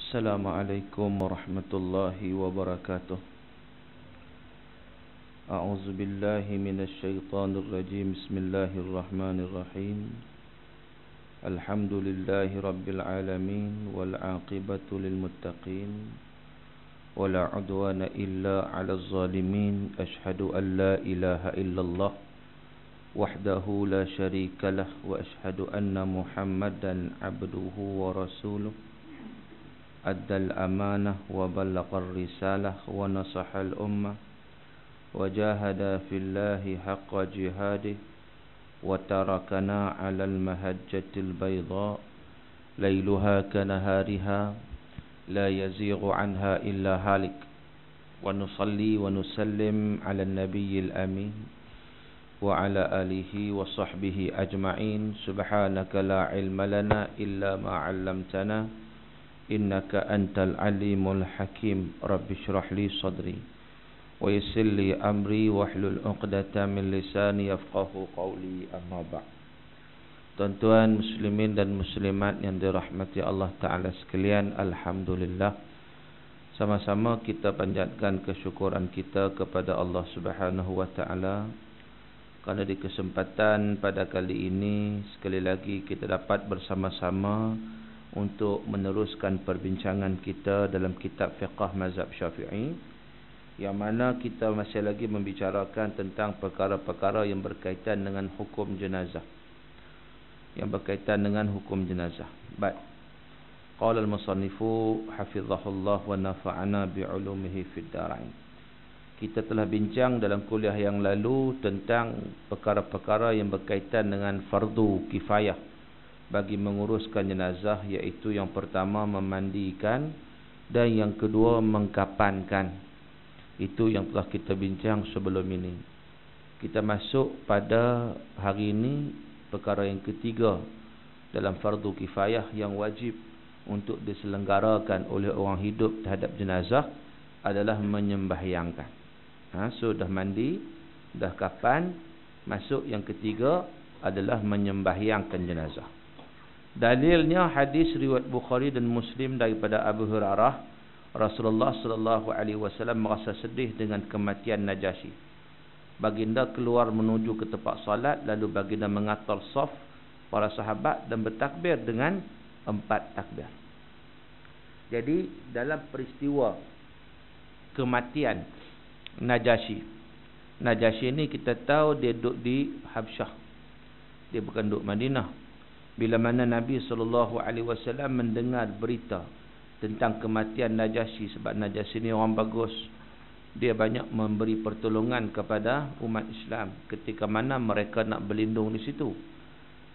Assalamualaikum warahmatullahi wabarakatuh. A'udzu billahi minasy syaithanir rajim. Bismillahirrahmanirrahim. Alhamdulillahi rabbil alamin wal 'aqibatu lil muttaqin wala 'udwana illa 'alal zalimin. Asyhadu an la ilaha illallah wahdahu la syarikalah wa asyhadu anna Muhammadan 'abduhu wa rasuluh. Addal amanah wa ballaqar risalah wa nasahal ummah wa jahada fillahi haqqa jihadih wa tarakana 'alal mahajjatil bayda lailuha kanahariha la yazighu 'anha illa halik. Wa nusalli wa nusallim 'alan nabiyyil amin wa 'ala alihi wa sahbihi ajma'in. Subhanaka la ilma lana illa ma 'allamtana innaka antal alimul hakim. Rabbi shrah li sadri wa yassir li amri wahlul 'uqdatam min lisani yafqahu qawli. Amma ba'd. Tuan-tuan muslimin dan muslimat yang dirahmati Allah Ta'ala sekalian, alhamdulillah, sama-sama kita panjatkan kesyukuran kita kepada Allah Subhanahu wa Ta'ala kerana di kesempatan pada kali ini sekali lagi kita dapat bersama-sama untuk meneruskan perbincangan kita dalam kitab fiqh mazhab Syafi'i, yang mana kita masih lagi membicarakan tentang perkara-perkara yang berkaitan dengan hukum jenazah. Baik. Qala al-musannifu hafizahullah wa nafa'ana bi'ulumihi fid darain. Kita telah bincang dalam kuliah yang lalu tentang perkara-perkara yang berkaitan dengan fardu kifayah bagi menguruskan jenazah, iaitu yang pertama memandikan dan yang kedua mengkapankan. Itu yang telah kita bincang sebelum ini. Kita masuk pada hari ini perkara yang ketiga dalam fardu kifayah yang wajib untuk diselenggarakan oleh orang hidup terhadap jenazah adalah menyembahyangkan. Sudah mandi, dah kapan, masuk yang ketiga adalah menyembahyangkan jenazah. Dalilnya hadis riwayat Bukhari dan Muslim daripada Abu Hurairah, Rasulullah sallallahu alaihi wasallam merasa sedih dengan kematian Najasyi. Baginda keluar menuju ke tempat salat, lalu baginda mengatur saf para sahabat dan bertakbir dengan 4 takbir. Jadi dalam peristiwa kematian Najasyi ini kita tahu dia duduk di Habsyah. Dia bukan duduk Madinah. Bila mana Nabi SAW mendengar berita tentang kematian Najasyi, sebab Najasyi ini orang bagus, dia banyak memberi pertolongan kepada umat Islam ketika mana mereka nak berlindung di situ.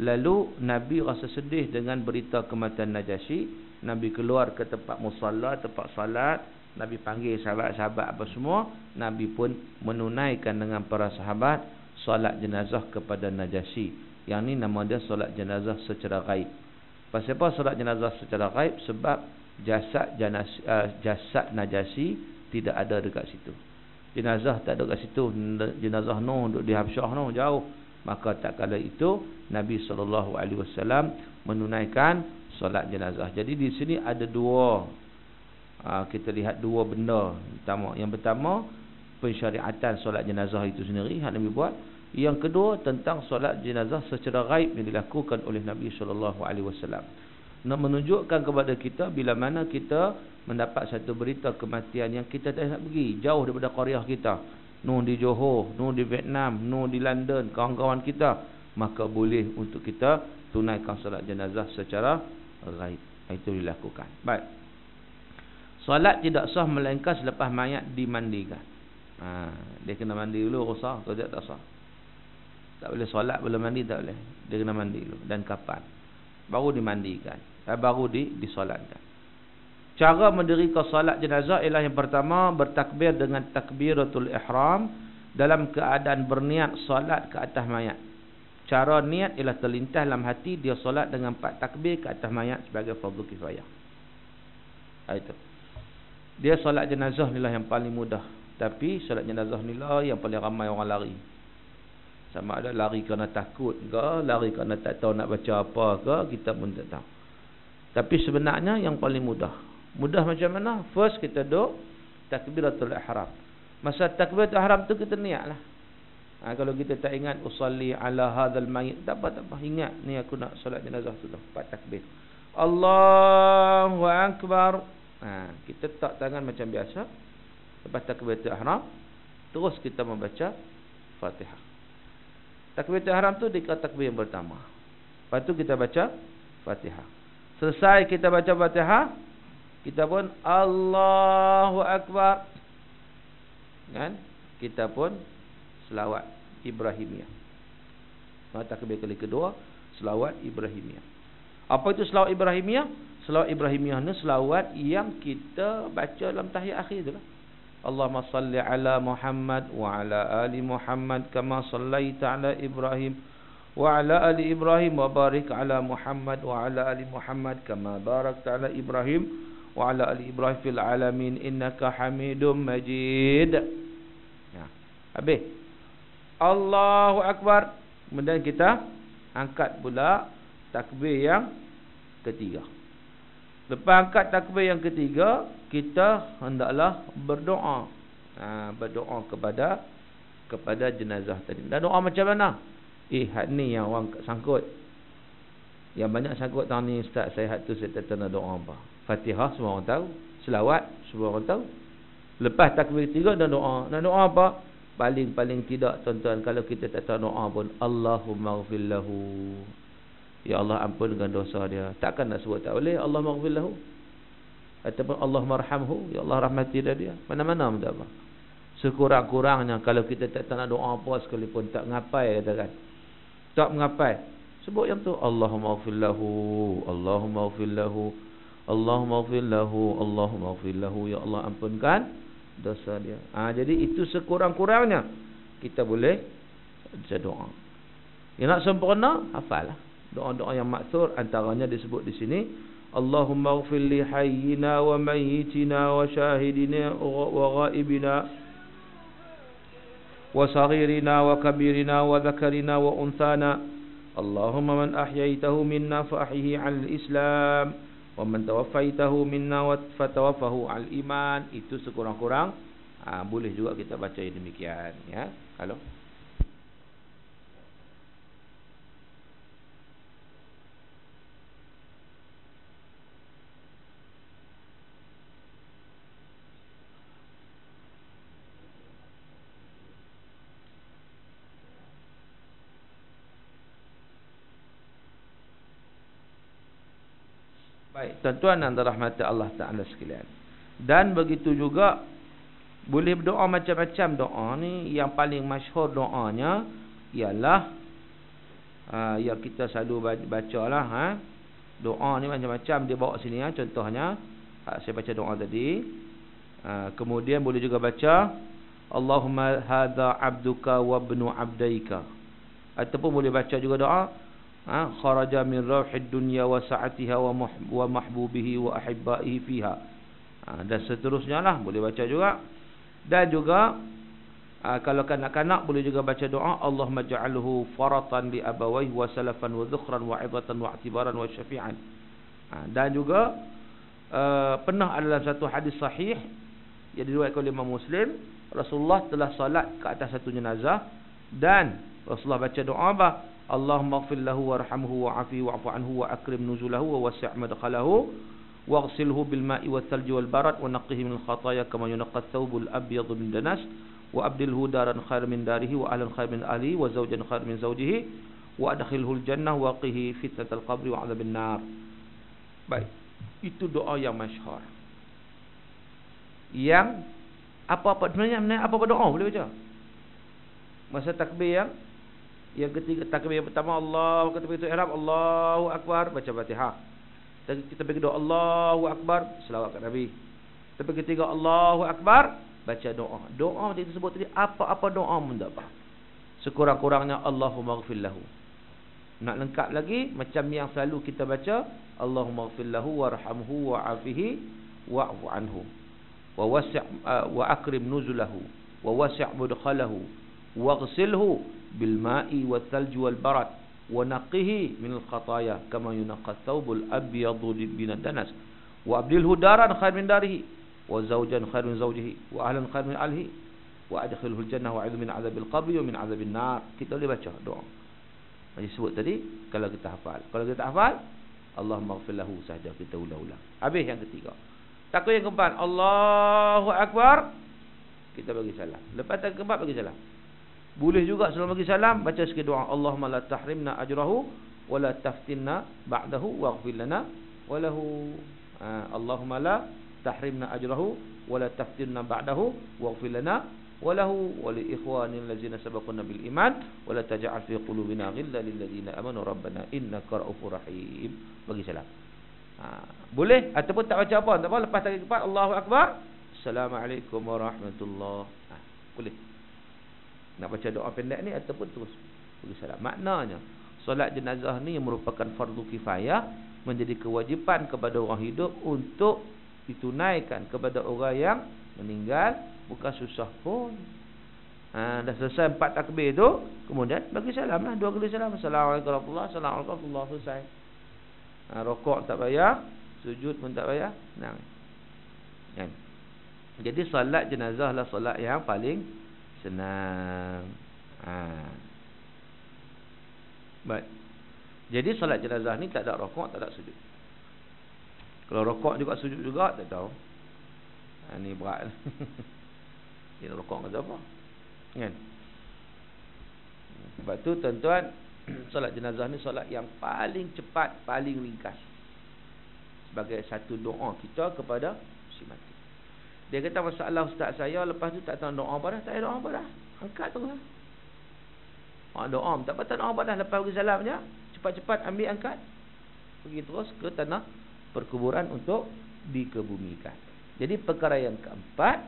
Lalu Nabi rasa sedih dengan berita kematian Najasyi. Nabi keluar ke tempat musalla, tempat salat. Nabi panggil sahabat-sahabat apa semua. Nabi pun menunaikan dengan para sahabat solat jenazah kepada Najasyi. Yang ni nama dia solat jenazah secara ghaib. Pasal apa solat jenazah secara ghaib? Sebab jasad Najasyi tidak ada dekat situ. Jenazah tak ada dekat situ. Jenazah duduk di Habsyah jauh. Maka tak kala itu Nabi SAW menunaikan solat jenazah. Jadi di sini ada dua, kita lihat dua benda. Yang pertama, pensyariatan solat jenazah itu sendiri yang Nabi buat. Yang kedua, tentang solat jenazah secara ghaib yang dilakukan oleh Nabi SAW. Nak menunjukkan kepada kita bila mana kita mendapat satu berita kematian yang kita tak nak pergi jauh daripada qaryah kita, di Johor, di Vietnam, di London, kawan-kawan kita, maka boleh untuk kita tunaikan solat jenazah secara ghaib. Itu dilakukan. Baik. Solat tidak sah melainkan selepas mayat dimandikan. Dia kena mandi dulu, sah atau tak sah. Tak boleh solat belum mandi, tak boleh. Dia kena mandi dulu. Dan kapan? Baru dimandikan. Baru disolatkan. Cara mendirikan solat jenazah ialah yang pertama, bertakbir dengan takbiratul ihram dalam keadaan berniat solat ke atas mayat. Cara niat ialah terlintas dalam hati dia solat dengan 4 takbir ke atas mayat sebagai fardu kifayah. Itu. Dia solat jenazah inilah yang paling mudah. Tapi solat jenazah inilah yang paling ramai orang lari. Sama ada lari kerana takut ke, lari kerana tak tahu nak baca apa ke, kita pun tak tahu. Tapi sebenarnya yang paling mudah, Mudah macam mana? First kita duduk takbiratul ihram. Masa takbiratul ihram tu kita niatlah. Kalau kita tak ingat usalli ala hadzal mayyit, tak apa, ingat ni aku nak solat jenazah tu, 4 takbir. Allahu akbar. Kita tak tangan macam biasa. Lepas takbiratul ihram, terus kita membaca Fatihah. Takbiratul ihram tu dekat takbir yang pertama. Lepas tu kita baca Fatihah. Selesai kita baca Fatihah, kita pun Allahu akbar. Kan? Kita pun selawat Ibrahimiyah. Takbir kali kedua, selawat Ibrahimiyah. Apa itu selawat Ibrahimiyah? Selawat Ibrahimiyah ni selawat yang kita baca dalam tahiyat akhir tu lah. Allahumma salli ala Muhammad wa ala ali Muhammad kama sallaita ala Ibrahim wa ala ali Ibrahim wa barik ala Muhammad wa ala ali Muhammad kama barakta ala Ibrahim wa ala ali Ibrahim fil alamin innaka Hamidum Majid. Habis Allahu akbar. Kemudian kita angkat pula takbir yang ketiga. Lepas angkat takbir yang ketiga, kita hendaklah berdoa. Berdoa kepada jenazah tadi. Dan doa macam mana? Had ni yang orang sangkut. Yang banyak sangkut tahun ni, Ustaz, saya tu saya tak tahu nak doa apa. Fatihah semua orang tahu, selawat semua orang tahu. Lepas takbir ketiga dan doa. Nak doa apa? Paling tidak tuan-tuan, kalau kita tak tahu doa pun, Allahumma ghfir lahu. Ya Allah, ampunkan dosa dia. Takkan nak sebut tak boleh Allahumma ghfir lahu. Ataupun Allahumma arhamhu, ya Allah rahmati dia. Mana-mana pun tak apa. Sekurang-kurangnya kalau kita tak tahu nak doa apa sekalipun, tak ngapai katakan. Tak mengapai. Sebut yang tu, Allahumma ghfir lahu, Allahumma ghfir lahu, Allahumma ghfir lahu, Allahumma ghfir lahu, ya Allah ampunkan dosa dia. Jadi itu sekurang-kurangnya kita boleh baca doa. Yang nak sempurna, hafallah doa-doa yang maksur. Antaranya disebut di sini, Allahumma ighfir li hayyina wa mayyitina wa syahidina wa ghaibina wa saghirina wa kabirina wa dhakarina wa unthana. Allahumma man ahyaitahu minna fa ahyihi 'alal Islam wa man tawaffaitahu minna wa fatawaffahu al iman. Itu sekurang-kurang boleh juga kita baca demikian, ya. Kalau baik, tuan-tuan dan rahmat Allah Ta'ala sekalian. Dan begitu juga boleh berdoa macam-macam doa ni. Yang paling masyhur doanya ialah yang kita selalu bacalah. Doa ni macam-macam dia bawa sini, contohnya saya baca doa tadi. Kemudian boleh juga baca Allahumma hadza abduka wa ibnu abdaika. Ataupun boleh baca juga doa kharaja min rauhid dunya wa sa'atiha wa mahbubihi wa ahibbaihi fiha. Dan seterusnya lah boleh baca juga. Dan juga kalau kanak-kanak boleh juga baca doa Allahumma ja'alhu faratan li abawayhi wa salafan wa dhukhran wa 'idatan wa i'tibaran wa syafi'an. Dan juga pernah ada dalam satu hadis sahih yang diriwayatkan oleh Imam Muslim, Rasulullah telah salat ke atas satu jenazah dan Rasulullah baca doa apa? Allahumma ighfir lahu warhamhu wa'afihi wa'fu anhu wa akrim nuzulahu wa wasi' madkhalahu waghsilhu bil ma'i wath thalji wal barad wa naqqihi min al khataaya kama yunqqa ath-thawbul abyad min danas wa abdilhu daran khairan min darihi wa ahlan khairan min ahlihi wa zawjan khairan min zawjihi wa adkhilhu al jannah wa qihi fitnatal qabri wa 'adzaban nar. Baik, itu doa yang masyhur. Yang apa-apa sebenarnya apa-apa doa boleh baca. Masa takbir yang ketiga, takbir yang pertama Allah, takbir itu ihram, Allahu akbar, baca Fatihah. Kita pergi doa Allahu akbar, selawat kat Nabi. Tapi ketiga Allahu akbar, baca doa. Doa dia disebut tadi apa-apa doa pun tak apa. Sekurang-kurangnya Allahumma ighfir lahu. Nak lengkap lagi macam yang selalu kita baca, Allahumma ighfir lahu warhamhu wa'afihi wa'fu anhu wa wasi' wa akrim nuzulahu wa wasi' mudkhalahu waghsilhu bil ma'i wath thalji wal barad wa naqqihi min al khataaya kama yunqqa ath-thawbul abyadu min ad-danas wa abdilhu daran khair min darihi wa zawjan khair min zawjihi wa ahlan khair min ahlihi wa adkhilhu al-jannah wa a'udzu min 'adzabil qabri wa min 'adzabin nar. Kita boleh baca doa. Macam sebut tadi kalau kita hafal. Kalau kita tak hafal, Allahumma ighfir lahu saja kita ulang-ulang. Habis yang ketiga. Takut yang keempat, Allahu akbar. Kita bagi salam. Lepas tak keempat bagi salam. Boleh juga sebelum bagi salam baca sikit doa, Allahumma la tahrimna ajrahu wa la taftinna ba'dahu waghfir lana wa lahu. Allahumma la tahrimna ajrahu wa la taftinna ba'dahu waghfir lana wa lahu wa li ikhwanil ladzina sabaquna bil iman wa la taj'al fi qulubina ghillan lil ladzina amanu rabbana innaka ra'ufur rahim. Bagi salam. Boleh ataupun tak baca apa, tak apa, lepas takbir keempat Allahu akbar, Assalamualaikum warahmatullahi. Boleh. Nak baca doa pendek ni ataupun terus bagi salam. Maknanya solat jenazah ni merupakan fardu kifayah, menjadi kewajipan kepada orang hidup untuk ditunaikan kepada orang yang meninggal, bukan susah pun. Dah selesai 4 takbir tu, kemudian bagi salam lah, 2 kali salam. Assalamualaikum warahmatullahi wabarakatuh. Assalamualaikum warahmatullahi wabarakatuh. Rokok tak payah, sujud pun tak payah. Nah. Kan? Jadi solat jenazah lah solat yang paling senang. Baik. Jadi solat jenazah ni tak ada rokok, tak ada sujud. Kalau rokok juga sujud juga tak tahu. Ni berat. Dia rokok kata apa? Kan? Sebab tu tuan-tuan, solat jenazah ni solat yang paling cepat, paling ringkas. Sebagai satu doa kita kepada si mati. Dia kata, masalah ustaz saya lepas tu tak tahu doa apa dah. Tak ada doa apa dah. Angkat tu lah. Doa tak patut doa apa dah. Lepas bagi salamnya, cepat-cepat ambil angkat, pergi terus ke tanah perkuburan untuk dikebumikan. Jadi perkara yang keempat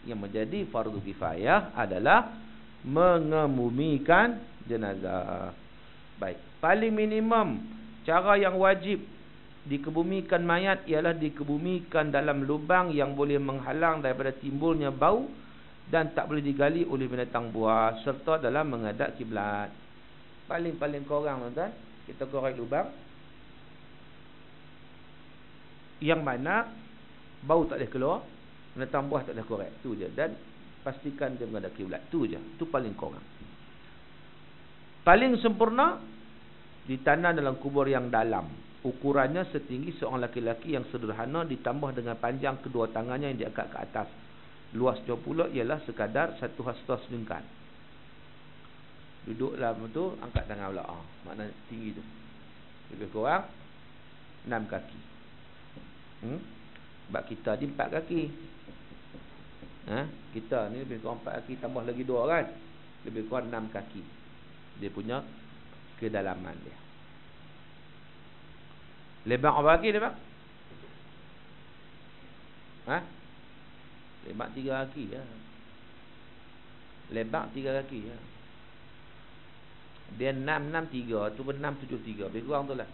yang menjadi fardu kifayah adalah mengebumikan jenazah. Baik, paling minimum cara yang wajib dikebumikan mayat ialah dikebumikan dalam lubang yang boleh menghalang daripada timbulnya bau dan tak boleh digali oleh binatang buas, serta dalam menghadap kiblat. Paling-paling korang tuan-tuan, kita korek lubang yang mana bau tak boleh keluar, binatang buas tak boleh korek, tu je. Dan pastikan dia menghadap kiblat, tu je. Tu paling korang. Paling sempurna ditanam dalam kubur yang dalam. Ukurannya setinggi seorang laki-laki yang sederhana, ditambah dengan panjang kedua tangannya yang diangkat ke atas. Luasnya pula ialah sekadar 1 hasta selingkan. Duduk dalam tu, angkat tangan pula. Makna tinggi tu. Lebih kurang 6 kaki. Sebab kita ni 4 kaki. Kita ni lebih kurang 4 kaki, tambah lagi 2 kan. Lebih kurang 6 kaki. Dia punya kedalaman dia. Lebar berapa kaki lebar? Lebar 3 kaki ya. Lebar 3 kaki ya. Dia 6 6 3 tu pun 6 7 3. Lebih kurang tu lah.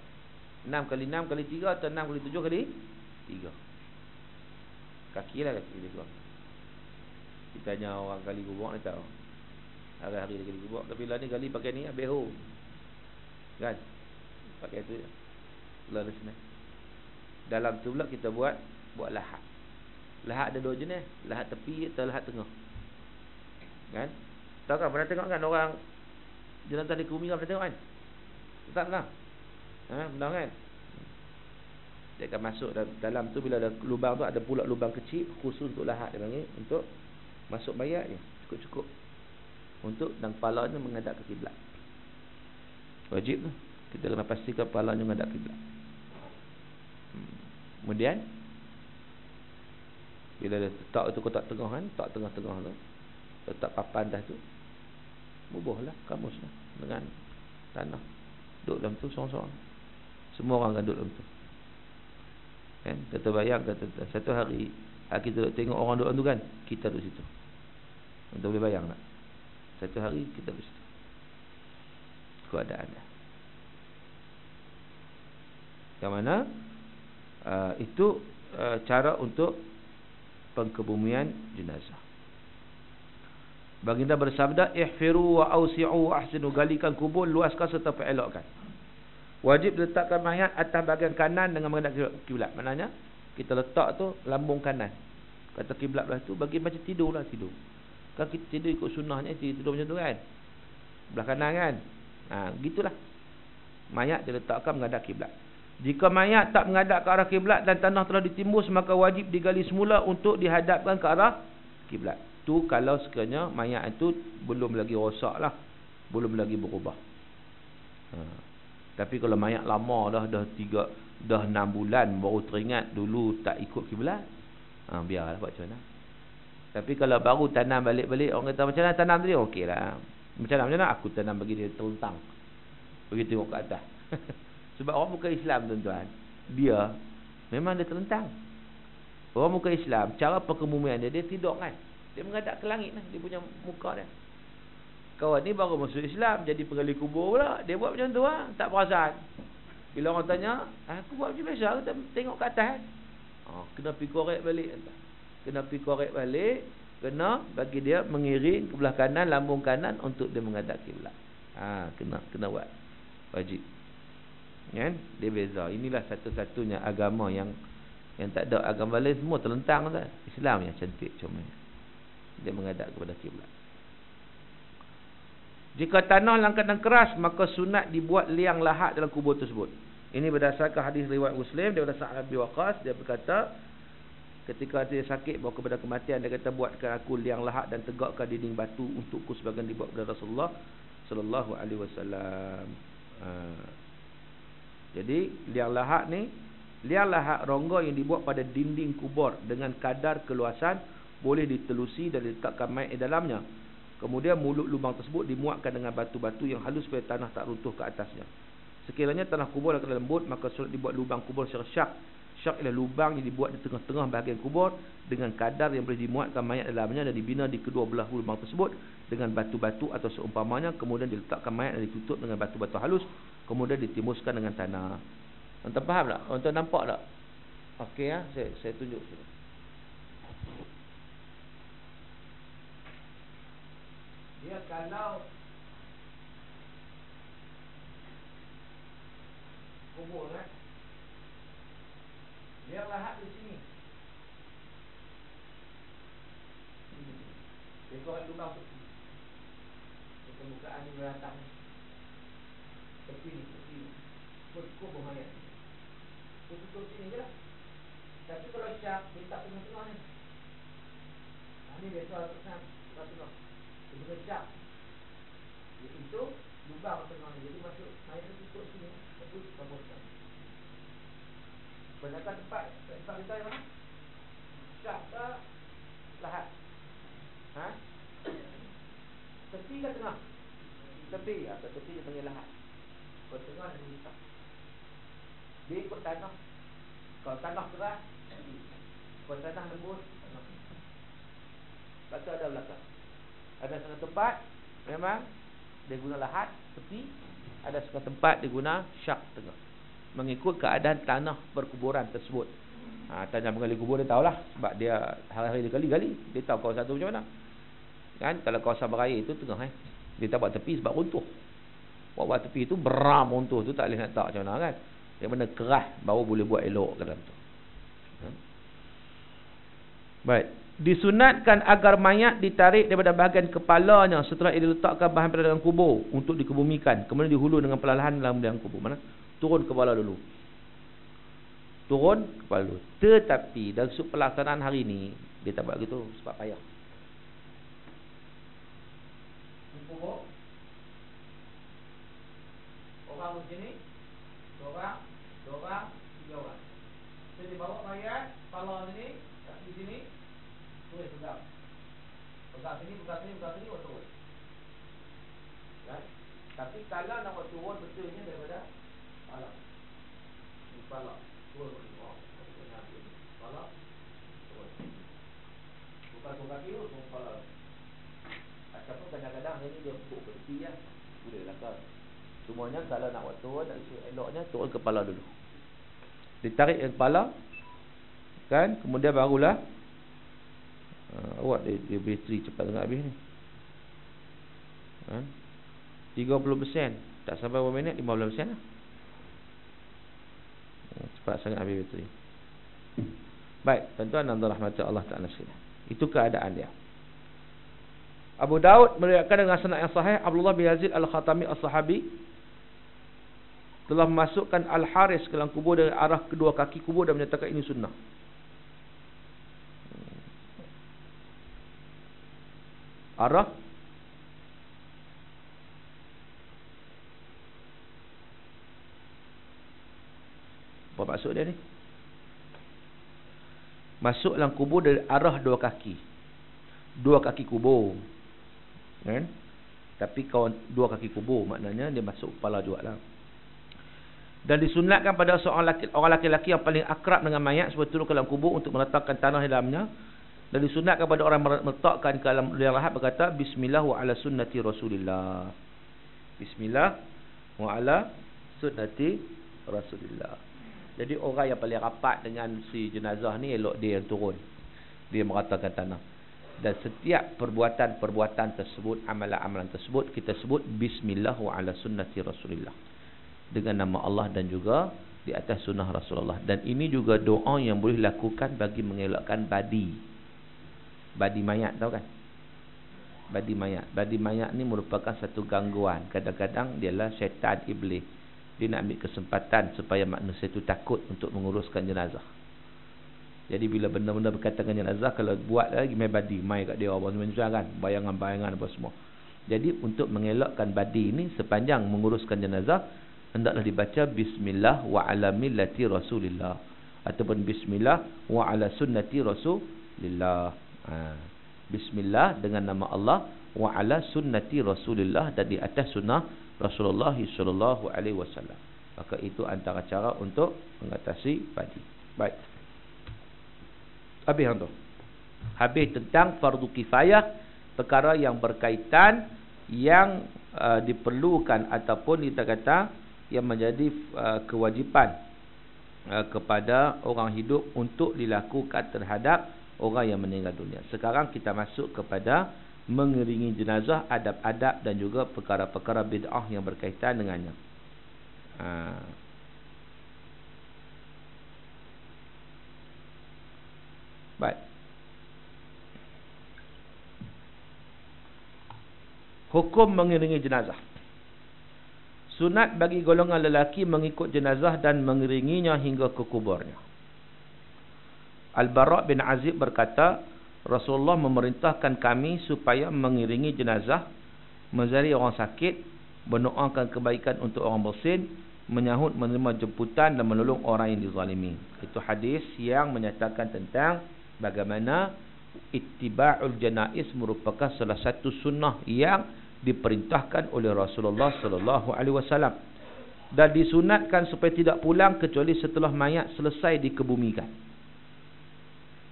6 kali 6 kali 3 atau 6 kali 7 kali 3. Kaki lah kaki lebih kurang. Kita tanya orang kali kubur ni tahu. Hari-hari dia kali kubur. Tapi lah ni kali pakai ni beho. Kan? Pakai tu je. Lalu sini. Dalam tu pula kita buat lahat. Lahat ada 2 jenis, lahat tepi atau lahat tengah. Kan? Tahu kan, pernah tengok kan orang jenazah di kubur pernah tengok kan? Tak pernah. Pernah kan? Dia akan masuk dalam tu, bila ada lubang tu ada pula lubang kecil khusus untuk lahat, dia panggil, untuk masuk mayat je. Cukup-cukup. Untuk dan kepalanya menghadap ke kiblat. Wajib tu. Kita kena pastikan kepalanya menghadap kiblat. Kemudian bila dia letak tu kotak tengah kan, tak tengah-tengah tu, letak papan dah tu, bubuhlah, kamuslah dengan tanah. Duduk dalam tu sorang-sorang. Semua orang akan duduk dalam tu. Kan? Kita bayang satu hari kita tengok orang duduk dalam tu kan, kita duduk situ. Kita boleh bayang tak? Satu hari kita duduk situ. Keadaan dah. Yang mana itu cara untuk pengkebumian jenazah. Baginda bersabda, ihfiru wa ausi'u wa ahsinu, galikan kubur, luaskan serta perelokkan. Wajib letakkan mayat atas bahagian kanan dengan menghadap kiblat. Maknanya kita letak tu lambung kanan kata kiblat belah tu, bagi macam tidur. Kan kita tidur ikut sunnahnya, tidur macam tu kan, belah kanan kan. Gitulah mayat diletakkan menghadap kiblat. Jika mayat tak menghadap ke arah kiblat dan tanah telah ditimbus, maka wajib digali semula untuk dihadapkan ke arah kiblat. Tu kalau sekiranya mayat itu belum lagi rosak lah, belum lagi berubah. Tapi kalau mayat lama dah 6 bulan baru teringat dulu tak ikut kiblat, biarlah buat macam mana. Tapi kalau baru tanam balik-balik, orang kata macam mana tanam tadi, okey lah. Macam mana aku tanam bagi dia terlentang, bagi tengok ke atas. Sebab orang bukan Islam tuan-tuan, dia memang dia terlentang. Orang bukan Islam, cara perkebumian dia tidur kan, dia menghadap ke langit lah, dia punya muka dia. Kawan ni baru masuk Islam, jadi penggali kubur pula, dia buat macam tu lah, tak perasan. Bila orang tanya, aku buat macam biasa, aku tengok ke atas kan. Kena pergi korek balik, kena bagi dia mengiring ke belah kanan, lambung kanan untuk dia menghadap kiblat. Kena buat, wajib. Kan? Dia beza. Inilah satu-satunya agama yang tak ada. Agama lain semua terlentang tak? Islam yang cantik cuma dia menghadap kepada kiblat. Jika tanah dalam keadaan keras, maka sunat dibuat liang lahat dalam kubur tersebut. Ini berdasarkan hadis riwayat Muslim daripada Sa'ad bin Waqqas. Dia berkata, ketika dia sakit bawa kepada kematian, dia kata, buatkan aku liang lahat dan tegakkan dinding batu untukku sebagian dibuat kepada Rasulullah sallallahu alaihi wasallam. Jadi liang lahat ni, liang lahat rongga yang dibuat pada dinding kubur dengan kadar keluasan boleh ditelusi dan diletakkan mayat di dalamnya. Kemudian mulut lubang tersebut dimuatkan dengan batu-batu yang halus supaya tanah tak runtuh ke atasnya. Sekiranya tanah kubur akan lembut, maka sulit dibuat lubang kubur secara syak. Syak ialah lubang yang dibuat di tengah-tengah bahagian kubur dengan kadar yang boleh dimuatkan mayat dalamnya dan dibina di kedua belah lubang tersebut dengan batu-batu atau seumpamanya. Kemudian diletakkan mayat dan ditutup dengan batu-batu halus. Kemudian ditimbuskan dengan tanah. Tuan faham tak? Tuan nampak tak? Okey ya, saya tunjuk sini. Dia kalau kubur kan, dia lahat di sini. Dia korek lubang tepi. Permukaan ni beratang. Tepi ni. Kubur mayat. Tutup sini je lah. Tapi kalau syak, dia tak tengah-tengah ni. Ini biasa tengah-tengah. Dia kena syak. Itu lubang tengah ni. Jadi masuk mayat tu tutup sini. Lepas tu tambahkan. Berdasarkan tempat kita yang mana? Syak ke lahat? Tepi ke tengah? Tepi. Atau tepi dia panggil lahat. Kalau tengah dia bisa. Dia ikut tanah. Kalau tanah keras, kalau tanah lembut, tanah. Belakang ada belakang. Ada setengah tempat memang dia guna lahat tepi, ada setengah tempat dia guna syak tengah. Mengikut keadaan tanah perkuburan tersebut. Tanah menggali kubur dia tahulah, sebab dia hari-hari dia gali, dia tahu kawasan tu macam mana. Kan kalau kawasan beraya itu tengah dia tak buat tepi sebab runtuh. Buat tepi itu beram runtuh tu tak boleh nak tak macam mana kan. Yang mana keras baru boleh buat elok ke dalam tu. Baik, disunatkan agar mayat ditarik daripada bahagian kepalanya setelah ia diletakkan bahan pada dalam kubur untuk dikebumikan, kemudian dihulur dengan perlahan dalam liang kubur. Mana? Turun kepala dulu. Tetapi dalam sudut pelaksanaan hari ni dia tak buat gitu sebab payah. Kubur orang begini, dua orang, 3 orang. Jadi bawa mayat, kepala sini, kaki sini, terus pegang. Pegang sini, turun. Kan? Tapi kalau nak buat turun betulnya daripada kepala. Kepala, turun. Kepala, turun. Bukan kaki tu, kepala. Ataupun kadang-kadang ini dia pukul berhenti ya. Boleh lah kan. Semuanya kalau nak buat turun, nak eloknya turun kepala dulu. Ditarik kepala kan, kemudian barulah awak dia bateri cepat sangat habis ni. 30%, tak sampai berapa minit, 15% lah. Cepat sangat habis bateri. Baik, tuan-tuan dan rahmat Allah Taala sekalian. Itu keadaan dia. Abu Daud meriwayatkan dengan sanad yang sahih, Abdullah bin Yazid Al-Khatami As-Sahabi telah memasukkan Al-Haris ke dalam kubur dari arah kedua kaki kubur dan menyatakan ini sunnah. Arah apa maksud dia ni? Masuk dalam kubur dari arah dua kaki kubur, kan? Tapi kawan dua kaki kubur, maknanya dia masuk kepala jugalah. Dan disunatkan pada seorang laki-laki yang paling akrab dengan mayat sebelum turun ke dalam kubur untuk meletakkan tanah di dalamnya. Dan disunatkan pada orang meletakkan ke dalam liang lahat berkata bismillah wa ala sunnati rasulillah. Bismillah wa ala sunnati rasulillah. Jadi orang yang paling rapat dengan si jenazah ni elok dia yang turun. Dia meratakan tanah. Dan setiap perbuatan tersebut, amalan-amalan tersebut, kita sebut bismillah wa ala sunnati rasulillah, dengan nama Allah dan juga di atas sunnah Rasulullah. Dan ini juga doa yang boleh lakukan bagi mengelakkan badi mayat, tahu kan? Badi mayat ni merupakan satu gangguan. Kadang-kadang dialah syaitan iblis. Dia nak ambil kesempatan supaya manusia itu takut untuk menguruskan jenazah. Jadi bila benda-benda berkaitan dengan jenazah, kalau buat lagi mai kat dia apa semua kan, bayangan-bayangan apa semua. Jadi untuk mengelakkan badi ini, sepanjang menguruskan jenazah, hendaklah dibaca bismillah wa ala millati rasulillah ataupun bismillah wa ala sunnati rasulillah. Bismillah dengan nama Allah, wa ala sunnati rasulillah, dan di atas sunnah Rasulullah sallallahu alaihi wasallam. Maka itu antara cara untuk mengatasi badi. Baik. Habis tentang fardu kifayah, perkara yang berkaitan yang diperlukan ataupun kita kata yang menjadi kewajipan kepada orang hidup untuk dilakukan terhadap orang yang meninggal dunia. Sekarang kita masuk kepada mengiringi jenazah, adab-adab dan juga perkara-perkara bid'ah yang berkaitan dengannya. Baik. Hukum mengiringi jenazah. Sunat bagi golongan lelaki mengikut jenazah dan mengiringinya hingga ke kuburnya. Al-Bara' bin Azib berkata, Rasulullah memerintahkan kami supaya mengiringi jenazah, mencari orang sakit, mendoakan kebaikan untuk orang bersin, menyahut menerima jemputan dan menolong orang yang dizalimi. Itu hadis yang menyatakan tentang bagaimana ittiba'ul janaiz merupakan salah satu sunnah yang diperintahkan oleh Rasulullah sallallahu alaihi wasallam, dan disunatkan supaya tidak pulang kecuali setelah mayat selesai dikebumikan.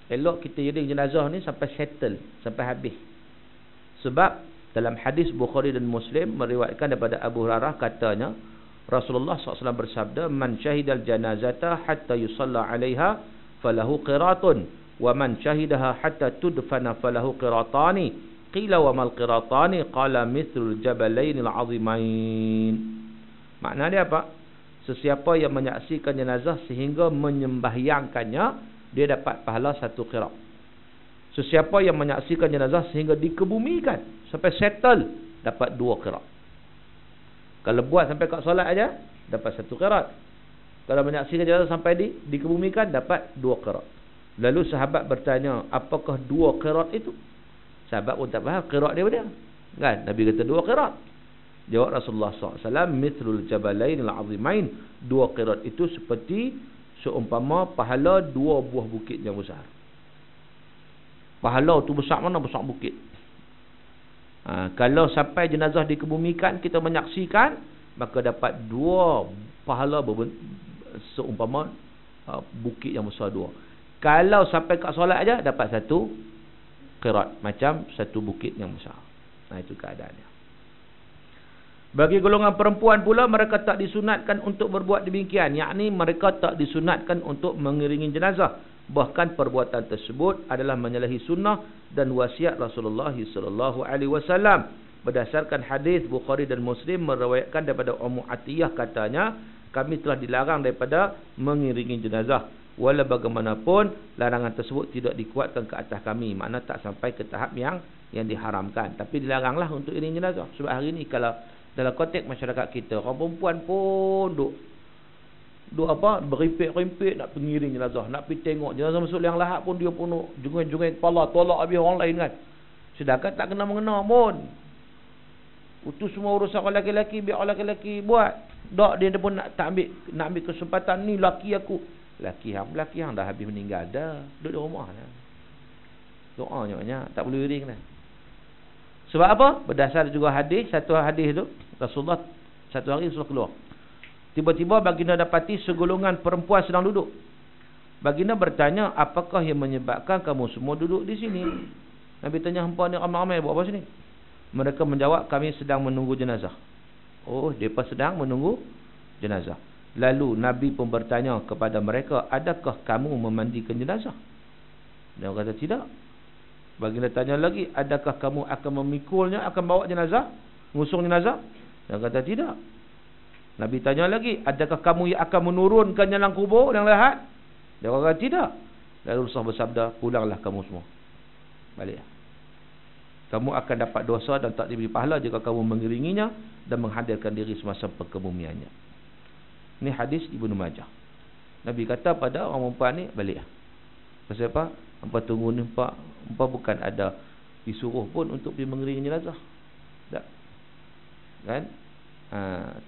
Elok kita iring jenazah ni sampai settle, sampai habis. Sebab dalam hadis Bukhari dan Muslim meriwayatkan daripada Abu Hurairah, katanya Rasulullah SAW bersabda, man syahidal janazata hatta yusalla 'alaiha falahu qiratun wa man syahidaha hatta tudfana falahu qiratani. Qila wa mal qiratani? Qala mithlul jabalainil 'azimain. Makna dia apa? Sesiapa yang menyaksikan jenazah sehingga menyembahyangkannya, dia dapat pahala 1 qirat. Sesiapa yang menyaksikan jenazah sehingga dikebumikan sampai settle, dapat 2 qirat. Kalau buat sampai kat solat aja, dapat 1 qirat. Kalau menyaksikan jenazah sampai dikebumikan, dapat 2 qirat. Lalu sahabat bertanya, apakah 2 qirat itu? Sahabat pun tak faham qirat dia apa, kan? Nabi kata 2 qirat. Jawab Rasulullah SAW, mithlul jabalainil 'azimain. 2 qirat itu seperti seumpama pahala 2 buah bukit yang besar. Pahala tu besar mana? Besar bukit. Kalau sampai jenazah dikebumikan, kita menyaksikan, maka dapat 2 pahala seumpama bukit yang besar 2. Kalau sampai kat solat aja, dapat 1 qirat, macam 1 bukit yang besar. Itu keadaannya. Bagi golongan perempuan pula, mereka tak disunatkan untuk berbuat demikian, yakni mereka tak disunatkan untuk mengiringi jenazah. Bahkan perbuatan tersebut adalah menyalahi sunnah dan wasiat Rasulullah sallallahu alaihi wasallam. Berdasarkan hadis Bukhari dan Muslim meriwayatkan daripada Ummu Atiyah, katanya, kami telah dilarang daripada mengiringi jenazah. Walau bagaimanapun larangan tersebut tidak dikuatkan ke atas kami, makna tak sampai ke tahap yang diharamkan. Tapi dilaranglah untuk iring jenazah. Sebab hari ni kalau dalam konteks masyarakat kita, orang perempuan pun duk berimpit-rimpit nak pengiring jenazah, nak pergi tengok jenazah masuk liang lahat pun dia pun jungai-jungai kepala tolak habis orang lain kan. Sedangkan tak kena mengena pun. Itu semua urusan orang lelaki, biar orang lelaki buat. Tak, dia pun nak ambil kesempatan ni laki aku. Laki hang dah habis meninggal dah. Duduk di rumah dah. Doa nyonya, tak perlu iring dah. Sebab apa? Berdasar juga hadis, satu hadis tu Rasulullah satu hari Rasulullah keluar. Tiba-tiba baginda dapati segolongan perempuan sedang duduk. Baginda bertanya, apakah yang menyebabkan kamu semua duduk di sini? Nabi tanya, hampa ni ramai-ramai buat apa sini? Mereka menjawab, kami sedang menunggu jenazah. Oh, mereka sedang menunggu jenazah. Lalu Nabi pun bertanya kepada mereka, adakah kamu memandikan jenazah? Dia kata tidak. Baginda tanya lagi, adakah kamu akan memikulnya, akan bawa jenazah, mengusung jenazah? Dia kata tidak. Nabi tanya lagi, adakah kamu yang akan menurunkannya dalam kubur yang lahat? Dia kata tidak. Lalu Rasulullah bersabda, pulanglah kamu semua. Balik. Kamu akan dapat dosa dan tak diberi pahala jika kamu mengiringinya dan menghadirkan diri semasa kebumiannya. Ini hadis Ibnu Majah. Nabi kata pada orang perempuan ni, balik. Pasal apa? Hampa tunggu ni, hampa bukan ada disuruh pun untuk pergi mengiringi jenazah. Tak. Kan?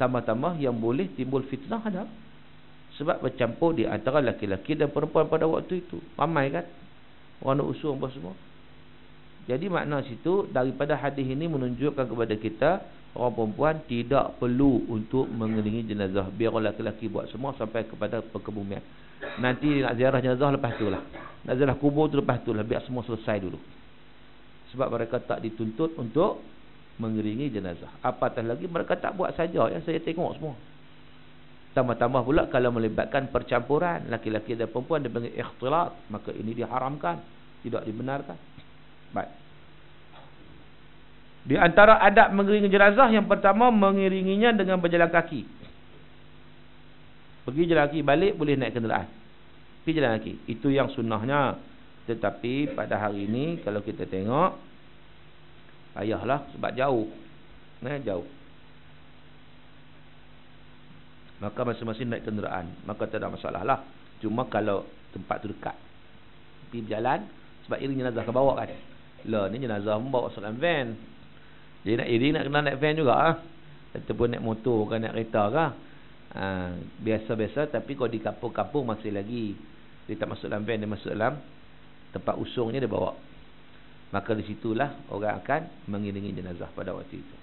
Tambah-tambah yang boleh timbul fitnah ada. Sebab bercampur di antara laki-laki dan perempuan pada waktu itu. Ramai kan? Orang nak usul apa semua. Jadi makna situ, daripada hadis ini menunjukkan kepada kita, orang perempuan tidak perlu untuk mengiringi jenazah. Biar orang lelaki buat semua sampai kepada kebumian. Nanti nak ziarah jenazah lepas tu lah. Nak ziarah kubur tu lepas tu lah. Biar semua selesai dulu. Sebab mereka tak dituntut untuk mengiringi jenazah. Apatah lagi mereka tak buat saja. Ya, saya tengok semua. Tambah-tambah pula kalau melibatkan percampuran laki-laki dan perempuan dipanggil ikhtilat, maka ini diharamkan. Tidak dibenarkan. Baik. Di antara adab mengiringi jenazah, yang pertama mengiringinya dengan berjalan kaki. Pergi jalan kaki, balik boleh naik kenderaan. Pergi jalan kaki. Itu yang sunnahnya. Tetapi pada hari ini kalau kita tengok, ayahlah sebab jauh. Jauh. Maka masing-masing naik kenderaan. Maka tak ada masalah lah. Cuma kalau tempat tu dekat, pergi berjalan, sebab iring jenazah ke bawah kan. Lah ni jenazah membawa dalam van. Jadi nak iring nak kena naik van juga ataupun naik motor ke, naik kereta ke. Biasa-biasa. Tapi kalau di kampung-kampung masih lagi dia tak masuk dalam van, dia masuk dalam tempat usungnya dia bawa. Maka di situlah orang akan mengiringi jenazah pada waktu itu.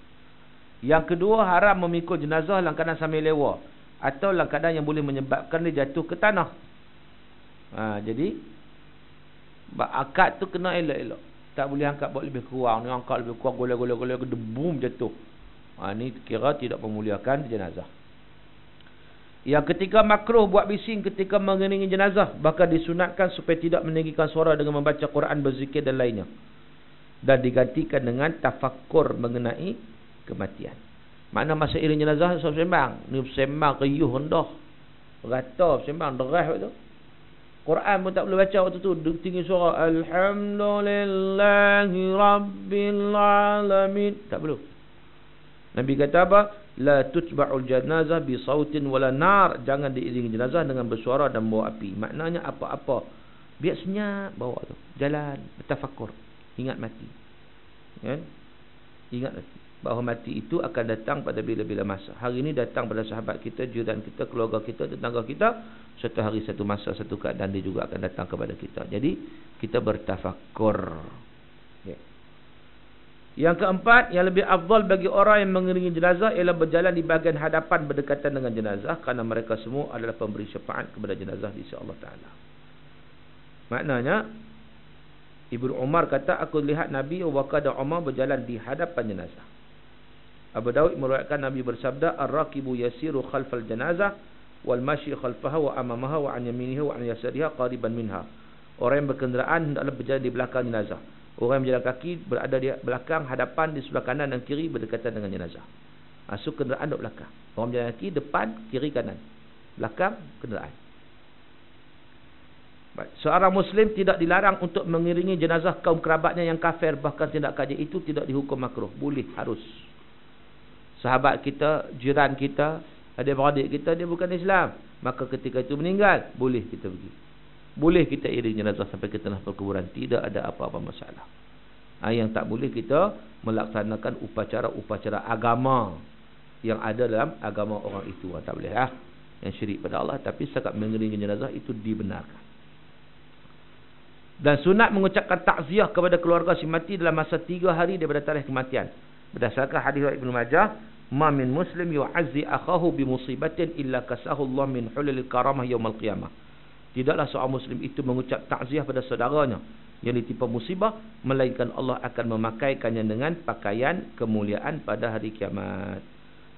Yang kedua, haram memikul jenazah dalam keadaan sambil lewa atau dalam keadaan yang boleh menyebabkan dia jatuh ke tanah. Jadi akad tu kena elok-elok. Tak boleh angkat buat lebih kurang. Ni angkat lebih kurang, golek-golek boom jatuh. Ni kira tidak memuliakan jenazah. Yang ketiga, makruh buat bising ketika mengiringi jenazah. Bahkan disunatkan supaya tidak meninggikan suara dengan membaca Quran, berzikir dan lainnya. Dan digantikan dengan tafakkur mengenai kematian. Makna masa iring jenazah sembang. Ni sembang riuh rendah. Rata sembang deras tu. Quran pun tak boleh baca waktu tu. Tinggi suara Alhamdulillahi Rabbil Alamin. Tak perlu. Nabi kata apa? La tutba'ul janazah bi sautin wala nar. Jangan diiringi jenazah dengan bersuara dan bawa api. Maknanya apa-apa. Biar senyap bawa tu. Jalan. Bertafakkur. Ingat mati. Kan? Ingat mati. Bahawa mati itu akan datang pada bila-bila masa. Hari ini datang pada sahabat kita, jiran kita, keluarga kita, tetangga kita. Satu hari, satu masa, satu keadaan dia juga akan datang kepada kita. Jadi kita bertafakkur. Yang keempat, yang lebih afdal bagi orang yang mengiringi jenazah ialah berjalan di bahagian hadapan berdekatan dengan jenazah, kerana mereka semua adalah pemberi syafaat kepada jenazah di sisi Allah Ta'ala. Maknanya, Ibnu Umar kata, aku lihat Nabi Abu Bakar dan Umar berjalan di hadapan jenazah. Abu Daud meriwayatkan Nabi bersabda, ar-rakibu yasiru khalfal janazah wal masyi khalfaha wa amamaha wa an yaminiha wa an yasariha qariban minha. Orang yang berkenderaan hendaklah berjalan di belakang jenazah. Orang yang berjalan kaki berada di belakang, hadapan, di sebelah kanan dan kiri berdekatan dengan jenazah. So kenderaan duduk belakang. Orang berjalan kaki depan, kiri, kanan. Belakang kenderaan. Seorang Muslim tidak dilarang untuk mengiringi jenazah kaum kerabatnya yang kafir. Bahkan tindakannya itu tidak dihukum makruh. Boleh, harus. Sahabat kita, jiran kita, adik-beradik kita, dia bukan Islam. Maka ketika itu meninggal, boleh kita pergi. Boleh kita iring jenazah sampai ke tanah perkuburan. Tidak ada apa-apa masalah. Yang tak boleh kita melaksanakan upacara-upacara agama yang ada dalam agama orang itu. Tak boleh lah. Yang syirik pada Allah. Tapi setakat mengiringi jenazah itu dibenarkan. Dan sunat mengucapkan takziah kepada keluarga si mati dalam masa 3 hari daripada tarikh kematian. Berdasarkan hadis Ibnu Majah, "Ma min muslim yu'azzi akhahu bi musibatin illa kasahu Allah min hulul karamah yaumil qiyamah." Tidaklah seorang muslim itu mengucap takziah pada saudaranya yang ditimpa musibah, melainkan Allah akan memakaikannya dengan pakaian kemuliaan pada hari kiamat.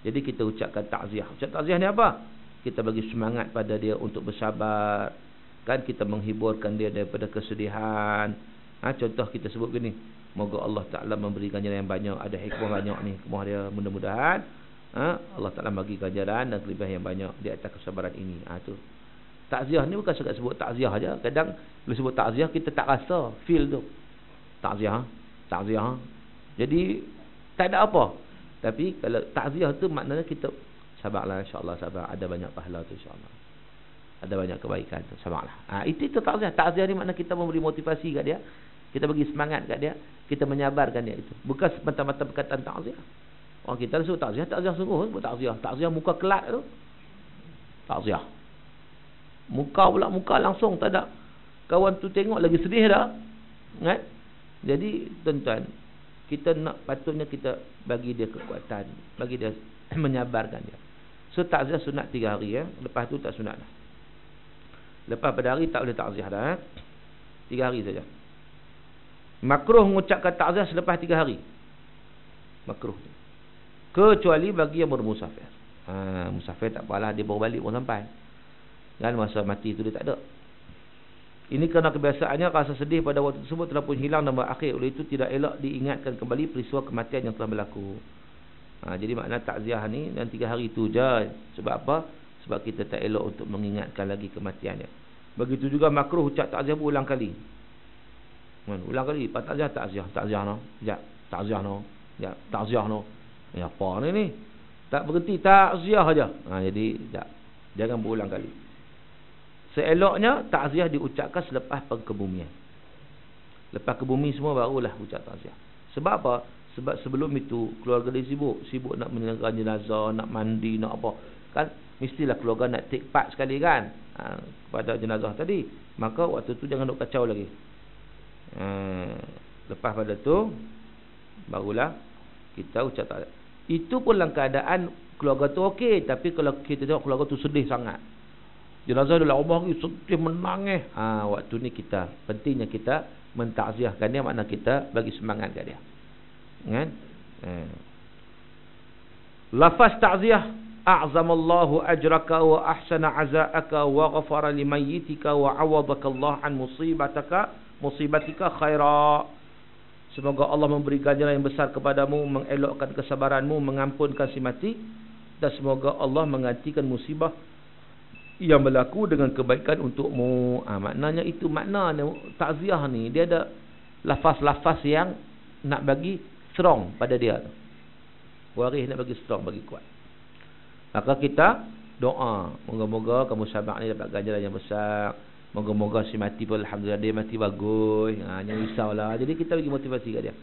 Jadi kita ucapkan takziah. Ucap takziah ni apa? Kita bagi semangat pada dia untuk bersabar. Kan kita menghiburkan dia daripada kesedihan. Contoh kita sebut begini, moga Allah Ta'ala memberi ganjaran yang banyak, ada hikmah banyak ni kemah dia, mudah-mudahan Allah Ta'ala bagi ganjaran dan kelebihan yang banyak di atas kesabaran ini. Tu takziah ni bukan sekadar sebut takziah aja. Kadang bila sebut takziah kita tak rasa feel tu. Takziah. Jadi tak ada apa. Tapi kalau takziah tu maknanya kita sabarlah, insya-Allah sabar, ada banyak pahala tu insya-Allah. Ada banyak kebaikan tu, sabarlah. Itu takziah. Takziah ni makna kita memberi motivasi kat dia. Kita bagi semangat kat dia. Kita menyabarkan dia itu. Bukan semata-mata perkataan takziah. Orang kita sebut takziah sungguh sebut takziah. Takziah muka kelak tu. Takziah. Muka langsung tak ada. Kawan tu tengok lagi sedih dah. Kan? Jadi tuan-tuan, kita patutnya kita bagi dia kekuatan, bagi dia menyabarkan dia. So takziah sunat 3 hari ya. Lepas tu tak sunat dah. Lepas pada hari tak boleh takziah dah. 3 hari saja. Makruh mengucapkan takziah selepas 3 hari. Makruh. Kecuali bagi yang bermusafir. Musafir tak apalah, dia baru balik pun sampai. Kan masa mati tu dia tak ada. Ini kerana kebiasaannya rasa sedih pada waktu tersebut telah pun hilang dan berakhir. Oleh itu tidak elok diingatkan kembali peristiwa kematian yang telah berlaku. Jadi makna takziah ni dan 3 hari tu je. Sebab apa? Sebab kita tak elok untuk mengingatkan lagi kematiannya. Begitu juga makruh ucap takziah berulang kali. Ulang kali, lepas takziah no. Sekejap, takziah no. Ya, takziah no. Ya, apa ni? Tak berhenti takziah aja. Jadi jangan berulang kali. Seeloknya takziah diucapkan selepas kebumian. Lepas ke bumi semua barulah ucap takziah. Sebab apa? Sebab sebelum itu keluarga dia sibuk nak menyerahkan jenazah, nak mandi, nak apa. Kan mestilah keluarga nak take part sekali kan pada jenazah tadi. Maka waktu tu jangan nak kacau lagi. Lepas pada tu barulah kita ucap takziah. Itu pun dalam keadaan keluarga tu okey, tapi kalau kita tengok keluarga tu sedih sangat, jenazah dah lama lagi sedih menangis, waktu ni kita pentingnya kita mentakziahkan dia, makna kita bagi semangat kat dia kan. Lafaz takziah, a'zamallahu ajraka wa ahsana azaaka wa ghafara limayyitika wa awadaka Allah an musibatika khaira. Semoga Allah memberi ganjaran yang besar kepadamu, mengelokkan kesabaranmu, mengampunkan si mati, dan semoga Allah menggantikan musibah yang berlaku dengan kebaikan untukmu. Maknanya itu makna takziah ni, dia ada lafaz-lafaz yang nak bagi strong pada dia. Waris nak bagi strong, bagi kuat. Maka kita doa, moga-moga kamu sabar ni dapat ganjaran yang besar. Moga-moga si mati pun alhamdulillah dia mati bagus. Jangan risaulah. Jadi kita bagi motivasi kat dia.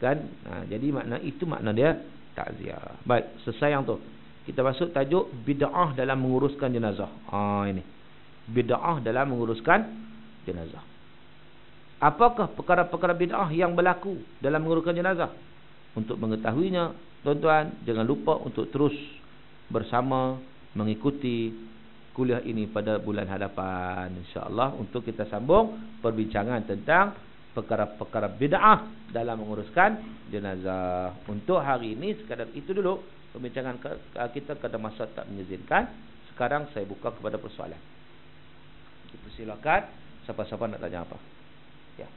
Kan? Jadi makna itu makna dia takziah. Baik, selesai yang tu. Kita masuk tajuk bid'ah dalam menguruskan jenazah. Ini. Bid'ah dalam menguruskan jenazah. Apakah perkara-perkara bid'ah yang berlaku dalam menguruskan jenazah? Untuk mengetahuinya, tuan-tuan, jangan lupa untuk terus bersama mengikuti kuliah ini pada bulan hadapan, insya-Allah, untuk kita sambung perbincangan tentang perkara-perkara bid'ah dalam menguruskan jenazah. Untuk hari ini sekadar itu dulu perbincangan kita, kerana masa tak mengizinkan. Sekarang saya buka kepada persoalan. Silakan siapa-siapa nak tanya apa. Ya.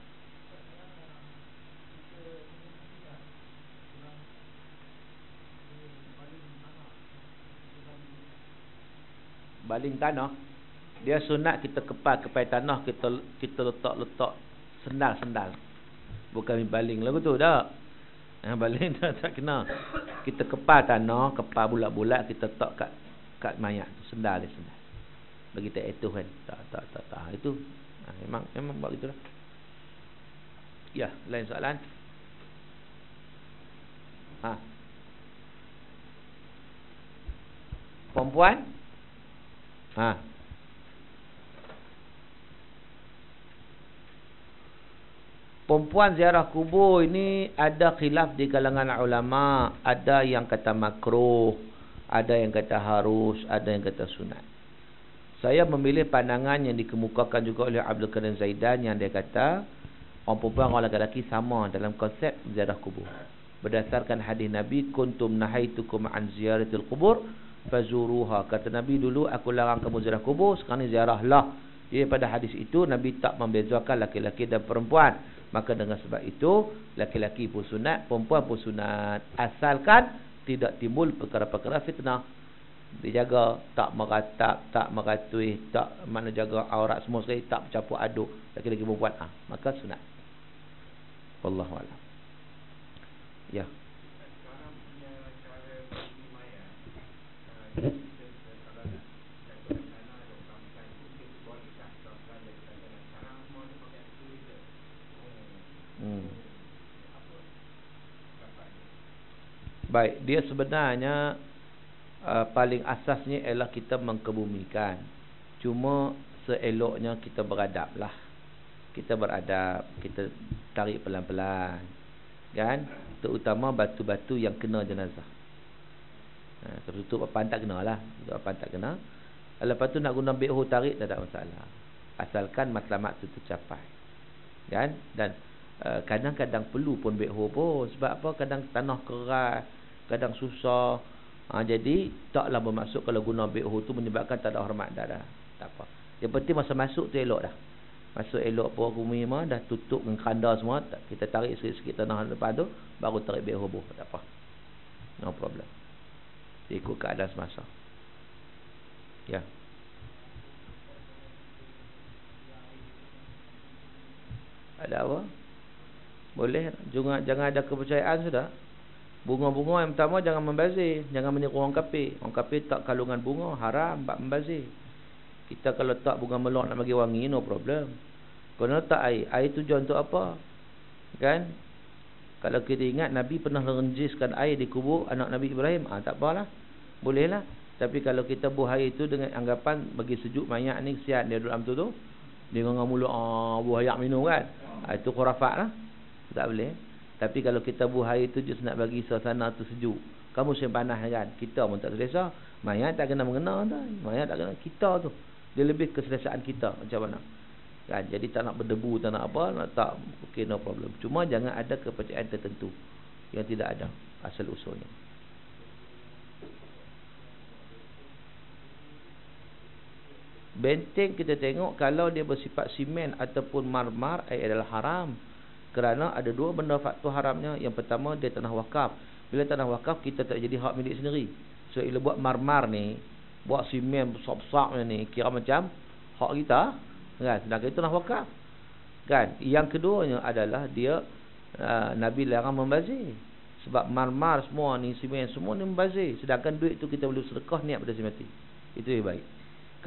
Baling tanah. Dia sunat kita kepai tanah, kita letak sendal. Bukan baling lagu tu dah. Baling tak kena. Kita kepai tanah, kepai bulat-bulat, kita letak kat mayat tu, sendal. Bagi tak itu kan. Tak. Itu memang buat gitulah. Ya, lain soalan. Perempuan? Perempuan ziarah kubur ini ada khilaf di kalangan ulama. Ada yang kata makruh, ada yang kata harus, ada yang kata sunat. Saya memilih pandangan yang dikemukakan juga oleh Abdul Karim Zaidan, yang dia kata orang perempuan orang lelaki sama dalam konsep ziarah kubur. Berdasarkan hadis Nabi, kuntum nahaitukum an ziyaratil kubur fazuruha. Kata Nabi dulu, aku larang kamu ziarah kubur, sekarang ni ziarahlah. Jadi pada hadis itu Nabi tak membezakan laki-laki dan perempuan. Maka dengan sebab itu laki-laki pun sunat, perempuan pun sunat, asalkan tidak timbul perkara-perkara fitnah. Dijaga, tak meratap, tak meratui, tak mana jaga aurat semua sekali, tak bercampur aduk laki-laki perempuan, maka sunat. Wallahu a'lam. Ya. Baik, dia sebenarnya paling asasnya ialah kita mengkebumikan. Cuma seeloknya kita beradab lah. Kita beradab, kita tarik pelan-pelan, kan? Terutama batu-batu yang kena jenazah. Tertutup papan tak kena lah. Tutup papan tak kena. Lepas tu nak guna bekho tarik tak ada masalah, asalkan matlamat itu tercapai, kan? Dan kadang-kadang perlu pun bekho pun. Sebab apa? Kadang tanah keras, kadang susah. Jadi taklah bermaksud kalau guna bekho tu menyebabkan tak ada hormat dah. Tak apa. Yang penting masa masuk tu elok dah. Masuk elok pun bumi mah dah tutup dengan kanda semua. Kita tarik sikit-sikit tanah depan tu, baru tarik bekho boh. Tak apa. No problem. Ikut keadaan semasa. Ya. Ada apa? Boleh. Jangan ada kepercayaan sudah. Bunga-bunga yang pertama jangan membazir, jangan meniru orang kafir. Orang kafir tak kalungan bunga, haram bab membazir. Kita kalau tak bunga melok nak bagi wangi, no problem. Kalau tak air tujuan untuk apa? Kan? Kalau kita ingat Nabi pernah renjiskan air di kubur anak Nabi Ibrahim, tak apalah. Bolehlah. Tapi kalau kita buah air itu dengan anggapan bagi sejuk mayat ni, kesian dia duduk dalam tu, dia ngangam mulut, buah air minum kan. Itu khurafat lah. Tak boleh. Tapi kalau kita buah air tu just nak bagi suasana tu sejuk. Kamu musim panas kan. Kita pun tak selesa. Mayat tak kena mengena tu. Mayat tak kena. Kita tu. Dia lebih keselesaan kita. Macam mana? Kan? Jadi tak nak berdebu, tak nak apa. Nak tak. Okay, no problem. Cuma jangan ada kepercayaan tertentu. Yang tidak ada. Asal usulnya. Benteng kita tengok. Kalau dia bersifat simen ataupun marmar, adalah haram. Kerana ada dua benda faktor haramnya. Yang pertama, dia tanah wakaf. Bila tanah wakaf, kita tak jadi hak milik sendiri. So, bila buat marmar ni, buat simen besar-besar ni, kira macam hak kita, kan? Sedangkan itu tanah wakaf, kan? Yang keduanya adalah dia Nabi larang membazir. Sebab marmar semua ni, simen semua ni membazir. Sedangkan duit tu kita boleh sedekah niat pada si mati. Itu yang baik.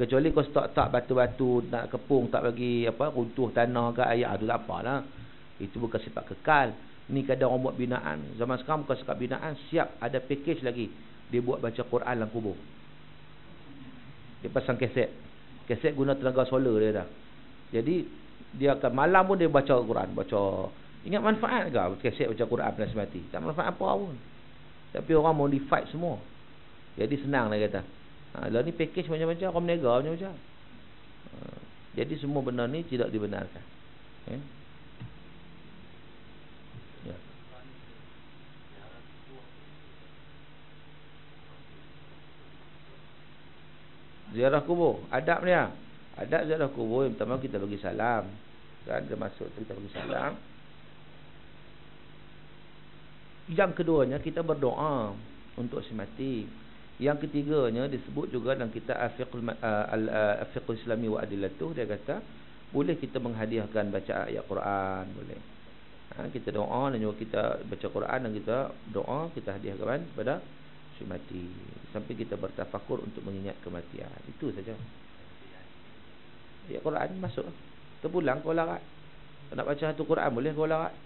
Kecuali kau tak batu-batu, nak kepung, tak bagi apa, runtuh tanah ke air, tu tak apalah. Itu bukan sifat kekal. Ni kadang orang buat binaan. Zaman sekarang bukan sekat binaan, siap ada package lagi. Dia buat baca Quran dalam kubur. Dia pasang kaset. Kaset guna tenaga solar dia dah. Jadi dia akan malam pun dia baca Quran, baca. Ingat manfaat ke kaset baca Quran pada mati? Tak manfaat apa pun. Tapi orang modified semua. Jadi senang lah kata. Lah ni package macam-macam, orang menega macam-macam. Jadi semua benda ni tidak dibenarkan. Ziarah kubur, adab dia. Adab ziarah kubur, yang pertama kita bagi salam. Kan dia masuk kita bagi salam. Yang keduanya kita berdoa untuk si mati. Yang ketiganya disebut juga dalam kitab Al-Fiqh Islami wa Adillatuh, dia kata boleh kita menghadiahkan baca ayat Quran, boleh. Kita doa dan juga kita baca Quran dan kita doa, kita hadiahkan pada si mati sampai kita bertafakur untuk mengingat kematian. Itu saja. Ayat Quran masuk. Terpulang kau larat. Nak baca satu Quran boleh kau larat.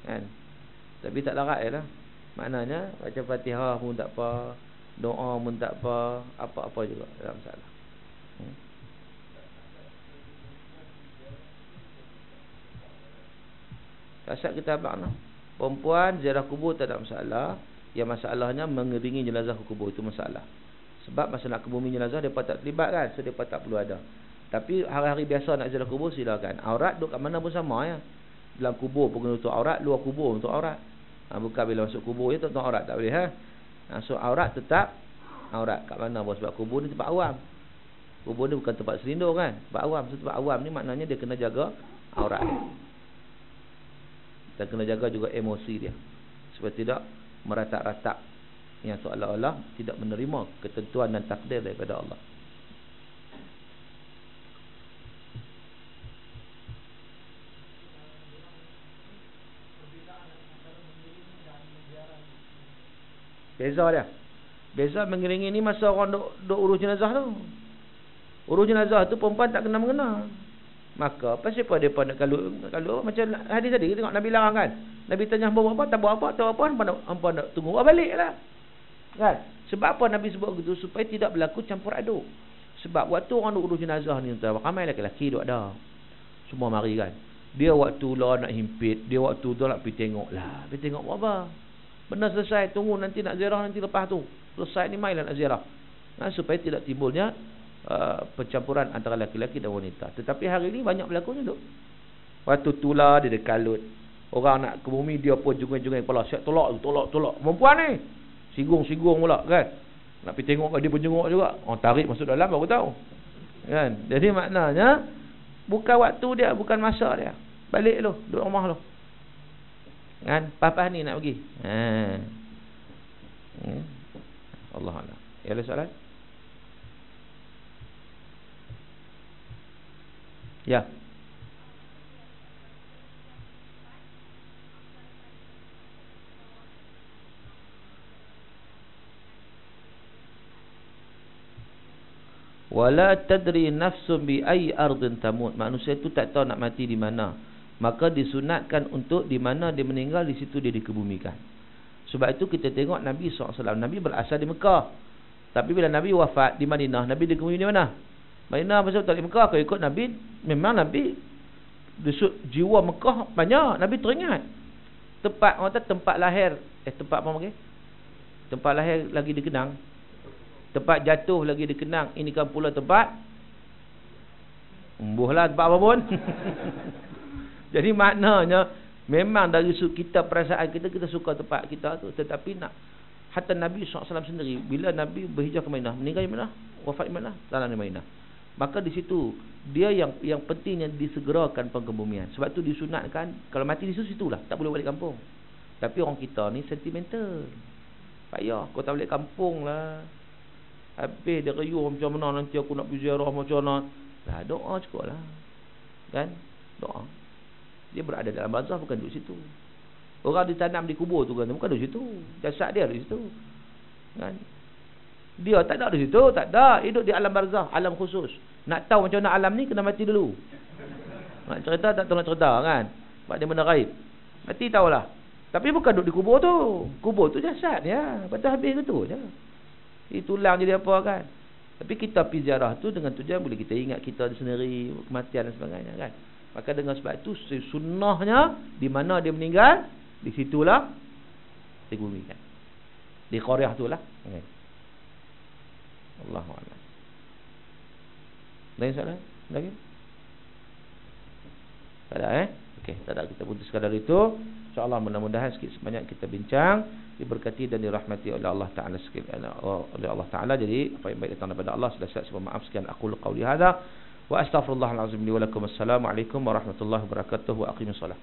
Kan? Tapi tak larat lah. Maknanya baca Fatihah pun tak apa, doa pun tak apa, apa-apa juga tak masalah. Kasat kita abang lah. Perempuan ziarah kubur tak ada masalah. Yang masalahnya mengiringi jenazah ke kubur, itu masalah. Sebab masa nak ke bumi jenazah mereka tak terlibat kan, so mereka tak perlu ada. Tapi hari-hari biasa nak ziarah kubur silakan. Aurat duduk kat mana pun sama ya. Dalam kubur pun kena tutup aurat, luar kubur untuk aurat. Bukan bila masuk kubur je tutup aurat, tak boleh so aurat tetap aurat kat mana pun, sebab kubur ni tempat awam. Kubur ni bukan tempat selindung kan, tempat awam. So tempat awam ni maknanya dia kena jaga aurat. Dan kena jaga juga emosi dia, supaya tidak meratak-ratak yang seolah-olah tidak menerima ketentuan dan takdir daripada Allah. Beza dia. Beza mengiringi ni masa orang duk urus jenazah tu. Urus jenazah tu perempuan tak kena mengena. Maka pasal apa depa nak kalut macam hadis tadi kita tengok Nabi larang kan. Nabi tanya hamba apa, tak buat apa, tahu apa, hamba nak tunggu baliklah. Kan? Sebab apa Nabi sebut begitu? Supaya tidak berlaku campur aduk. Sebab waktu orang duk urus jenazah ni tuan, ramai lelaki duk ada. Semua mari kan. Dia waktu lah nak himpit, dia waktu tu nak pergi tengok lah. Pergi tengok apa? Benar selesai, tunggu nanti nak ziarah nanti lepas tu. Selesai ni mainlah nak ziarah. Supaya tidak timbulnya pencampuran antara lelaki dan wanita. Tetapi hari ni banyak berlakunya tu. Waktu tular dia kalut. Orang nak ke bumi dia pun jungung-jungung kepala. Siap tolak. Perempuan ni singgung pula kan. Nak pergi tengok dia pun jenguk juga. Orang tarik masuk dalam baru tahu. Kan? Jadi maknanya bukan waktu dia, bukan masa dia. Balik lu, duduk rumah lu. Kan? Papa ni nak pergi. Allah Allah. Ya ada soalan? Ya. Wala tadri nafsun bi ayyi ardin tamut. Manusia itu tak tahu nak mati di mana. Maka disunatkan untuk di mana dia meninggal, di situ dia dikebumikan. Sebab itu kita tengok Nabi SAW. Nabi berasal di Mekah. Tapi bila Nabi wafat di Madinah, Nabi dikebumi di mana? Madinah. Pasal tak di Mekah. Kalau ikut Nabi, memang Nabi jiwa Mekah banyak. Nabi teringat tempat orang kata tempat lahir, tempat apa lagi? Tempat lahir lagi dikenang, tempat jatuh lagi dikenang. Ini kan pula tempat embuhlah, tempat apa pun. Jadi maknanya memang dari kita perasaan kita suka tempat kita tu. Tetapi nak hatta Nabi SAW sendiri bila Nabi berhijrah ke Madinah, meninggal di mana? Wafat di mana? Tanah di Madinah. Maka di situ dia yang pentingnya disegerakan pengkebumian. Sebab tu disunatkan kalau mati di situlah, tak boleh balik kampung. Tapi orang kita ni sentimental. Payah kau tak balik kampung lah. Habis dia riuh macam mana nanti aku nak pergi ziarah macam mana. Lah doa cukup lah. Kan? Doa. Dia berada dalam barzah, bukan duduk situ. Orang ditanam di kubur tu kan, bukan duduk situ. Jasad dia duduk situ. Kan? Dia tak ada di situ, tak ada. Hidup di alam barzah, alam khusus. Nak tahu macam mana alam ni, kena mati dulu. Nak cerita tak tahu nak cerita kan. Sebab dia benda gaib. Mati tahulah. Tapi bukan duduk di kubur tu. Kubur tu jasad ya. Betul habis ke tu je. Tulang jadi apa kan. Tapi kita pergi ziarah tu dengan tujuan boleh kita ingat kita sendiri, kematian dan sebagainya kan. Maka dengan sebab itu sunnahnya di mana dia meninggal, di situlah dikebumikan. Di qaryah itulah. Okay. Allahu a'lam. Lain soalan? Lagi? Tak ada Okey, tak ada, kita putus sekadar itu. InsyaAllah mudah-mudahan sikit sebanyak kita bincang diberkati dan dirahmati oleh Allah Ta'ala oleh Allah Ta'ala. Jadi apa yang baik datang daripada Allah. Sudah saya maaf sekian aqulu qauli hadza wa astaghfirullahal azim li wa lakum. Assalamualaikum warahmatullahi wabarakatuh wa aqimus salat.